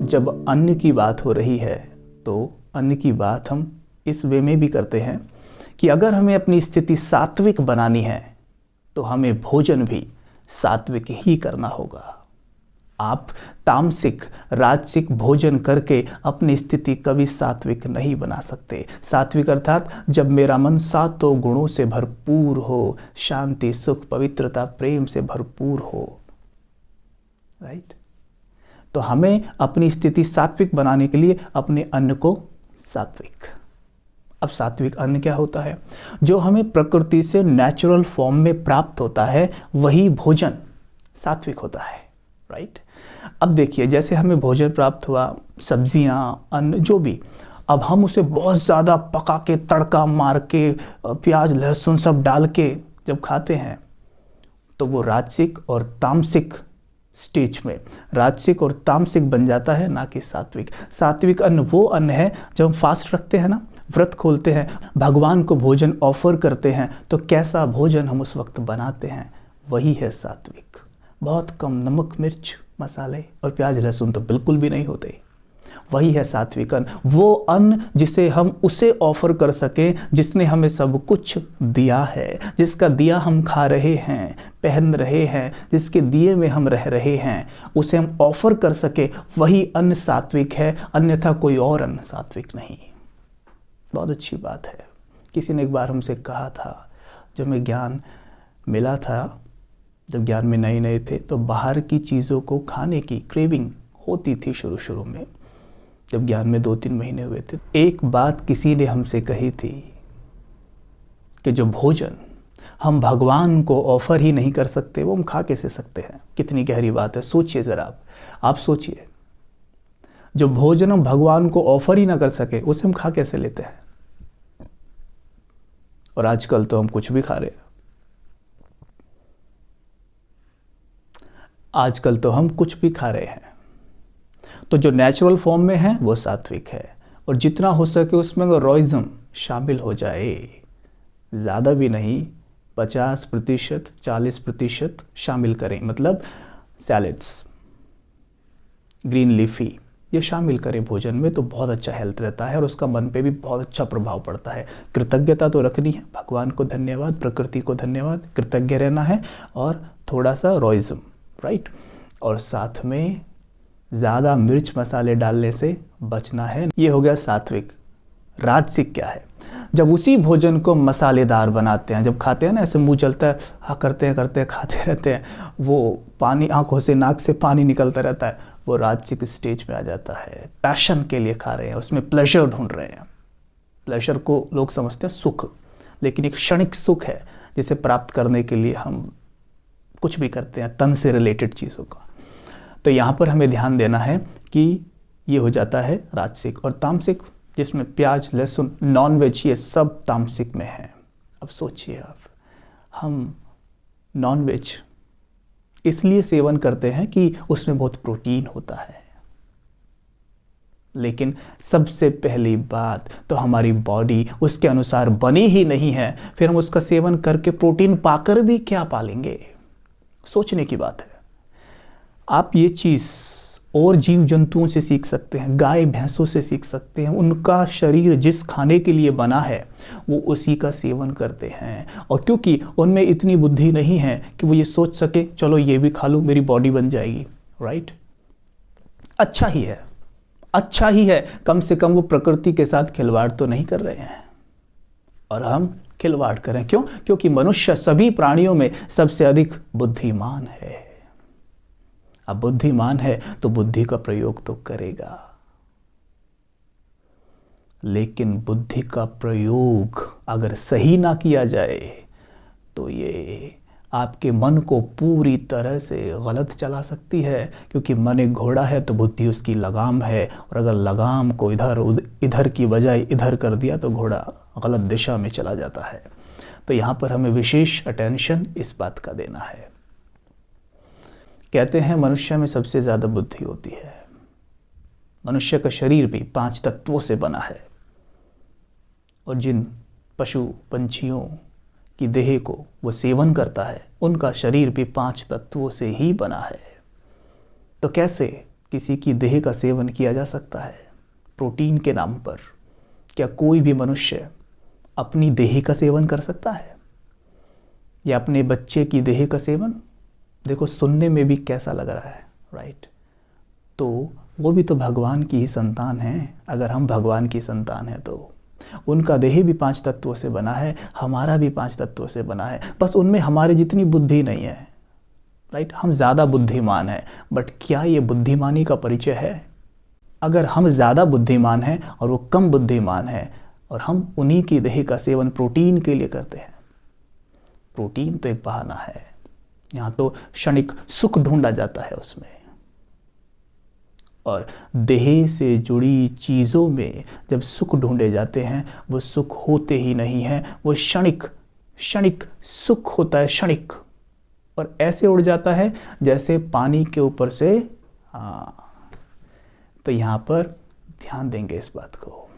जब अन्न की बात हो रही है तो अन्न की बात हम इस वे में भी करते हैं कि अगर हमें अपनी स्थिति सात्विक बनानी है तो हमें भोजन भी सात्विक ही करना होगा। आप तामसिक राजसिक भोजन करके अपनी स्थिति कभी सात्विक नहीं बना सकते। सात्विक अर्थात जब मेरा मन सातों गुणों से भरपूर हो, शांति सुख पवित्रता प्रेम से भरपूर हो, राइट। तो हमें अपनी स्थिति सात्विक बनाने के लिए अपने अन्न को सात्विक। अब सात्विक अन्न क्या होता है? जो हमें प्रकृति से नेचुरल फॉर्म में प्राप्त होता है वही भोजन सात्विक होता है, राइट। अब देखिए, जैसे हमें भोजन प्राप्त हुआ, सब्जियां, अन्न जो भी, अब हम उसे बहुत ज़्यादा पका के तड़का मार के प्याज लहसुन सब डाल के जब खाते हैं तो वो राजसिक और तामसिक स्टेज में राजसिक और तामसिक बन जाता है, ना कि सात्विक। सात्विक अन्न वो अन्न है जब हम फास्ट रखते हैं ना, व्रत खोलते हैं, भगवान को भोजन ऑफर करते हैं, तो कैसा भोजन हम उस वक्त बनाते हैं वही है सात्विक। बहुत कम नमक मिर्च मसाले और प्याज लहसुन तो बिल्कुल भी नहीं होते, वही है सात्विक अन्न। वो अन्न जिसे हम उसे ऑफर कर सकें जिसने हमें सब कुछ दिया है, जिसका दिया हम खा रहे हैं, पहन रहे हैं, जिसके दिए में हम रह रहे हैं, उसे हम ऑफर कर सके, वही अन्न सात्विक है, अन्यथा कोई और अन्न सात्विक नहीं। बहुत अच्छी बात है। किसी ने एक बार हमसे कहा था, जब हमें ज्ञान मिला था, जब ज्ञान में नए नए थे, तो बाहर की चीज़ों को खाने की क्रेविंग होती थी शुरू में। जब ज्ञान में 2-3 महीने हुए थे, एक बात किसी ने हमसे कही थी कि जो भोजन हम भगवान को ऑफर ही नहीं कर सकते वो हम खा कैसे सकते हैं। कितनी गहरी बात है, सोचिए ज़रा आप सोचिए। जो भोजन हम भगवान को ऑफर ही ना कर सके उसे हम खा कैसे लेते हैं। और आजकल तो हम कुछ भी खा रहे हैं, आजकल तो हम कुछ भी खा रहे हैं। तो जो नेचुरल फॉर्म में है वो सात्विक है, और जितना हो सके उसमें रोइज्म शामिल हो जाए, ज़्यादा भी नहीं, 50% 40% शामिल करें। मतलब सैलेड्स, ग्रीन लीफी, ये शामिल करें भोजन में, तो बहुत अच्छा हेल्थ रहता है और उसका मन पे भी बहुत अच्छा प्रभाव पड़ता है। कृतज्ञता तो रखनी है, भगवान को धन्यवाद, प्रकृति को धन्यवाद, कृतज्ञ रहना है, और थोड़ा सा रोइज्म, राइट। और साथ में ज़्यादा मिर्च मसाले डालने से बचना है। ये हो गया सात्विक। राजसिक क्या है? जब उसी भोजन को मसालेदार बनाते हैं, जब खाते हैं ना, ऐसे मुंह चलता है, हाँ करते हैं खाते रहते हैं, वो पानी आंखों से नाक से पानी निकलता रहता है, वो राजसिक स्टेज में आ जाता है। पैशन के लिए खा रहे हैं, उसमें प्लेजर ढूंढ रहे हैं। प्लेजर को लोग समझते हैं सुख, लेकिन एक क्षणिक सुख है जिसे प्राप्त करने के लिए हम कुछ भी करते हैं, तन से रिलेटेड चीज़ों का। तो यहाँ पर हमें ध्यान देना है कि ये हो जाता है राजसिक। और तामसिक, जिसमें प्याज लहसुन नॉन वेज, ये सब तामसिक में है। अब सोचिए आप, हम नॉन वेज इसलिए सेवन करते हैं कि उसमें बहुत प्रोटीन होता है, लेकिन सबसे पहली बात तो हमारी बॉडी उसके अनुसार बनी ही नहीं है, फिर हम उसका सेवन करके प्रोटीन पाकर भी क्या पालेंगे। सोचने की बात है। आप ये चीज़ और जीव जंतुओं से सीख सकते हैं, गाय भैंसों से सीख सकते हैं। उनका शरीर जिस खाने के लिए बना है वो उसी का सेवन करते हैं, और क्योंकि उनमें इतनी बुद्धि नहीं है कि वो ये सोच सके चलो ये भी खा लूँ मेरी बॉडी बन जाएगी, राइट। अच्छा ही है, कम से कम वो प्रकृति के साथ खिलवाड़ तो नहीं कर रहे हैं, और हम खिलवाड़ करें। क्यों? क्योंकि मनुष्य सभी प्राणियों में सबसे अधिक बुद्धिमान है। अब बुद्धिमान है तो बुद्धि का प्रयोग तो करेगा, लेकिन बुद्धि का प्रयोग अगर सही ना किया जाए तो ये आपके मन को पूरी तरह से गलत चला सकती है। क्योंकि मन एक घोड़ा है तो बुद्धि उसकी लगाम है, और अगर लगाम को इधर की बजाय इधर कर दिया तो घोड़ा गलत दिशा में चला जाता है। तो यहाँ पर हमें विशेष अटेंशन इस बात का देना है। कहते हैं मनुष्य में सबसे ज़्यादा बुद्धि होती है। मनुष्य का शरीर भी 5 तत्वों से बना है, और जिन पशु पंछियों की देह को वो सेवन करता है उनका शरीर भी 5 तत्वों से ही बना है। तो कैसे किसी की देह का सेवन किया जा सकता है प्रोटीन के नाम पर? क्या कोई भी मनुष्य अपनी देह का सेवन कर सकता है या अपने बच्चे की देह का सेवन? देखो सुनने में भी कैसा लग रहा है, राइट? तो वो भी तो भगवान की ही संतान है। अगर हम भगवान की संतान हैं तो उनका देह भी 5 तत्वों से बना है, हमारा भी 5 तत्वों से बना है, बस उनमें हमारे जितनी बुद्धि नहीं है, राइट? हम ज़्यादा बुद्धिमान हैं, बट क्या ये बुद्धिमानी का परिचय है? अगर हम ज़्यादा बुद्धिमान हैं और वो कम बुद्धिमान है और हम उन्हीं की देह का सेवन प्रोटीन के लिए करते हैं, प्रोटीन तो एक बहाना है। यहाँ तो क्षणिक सुख ढूंढा जाता है उसमें, और देह से जुड़ी चीज़ों में जब सुख ढूंढे जाते हैं वो सुख होते ही नहीं हैं, वो क्षणिक सुख होता है, क्षणिक, और ऐसे उड़ जाता है जैसे पानी के ऊपर से। हाँ, तो यहाँ पर ध्यान देंगे इस बात को।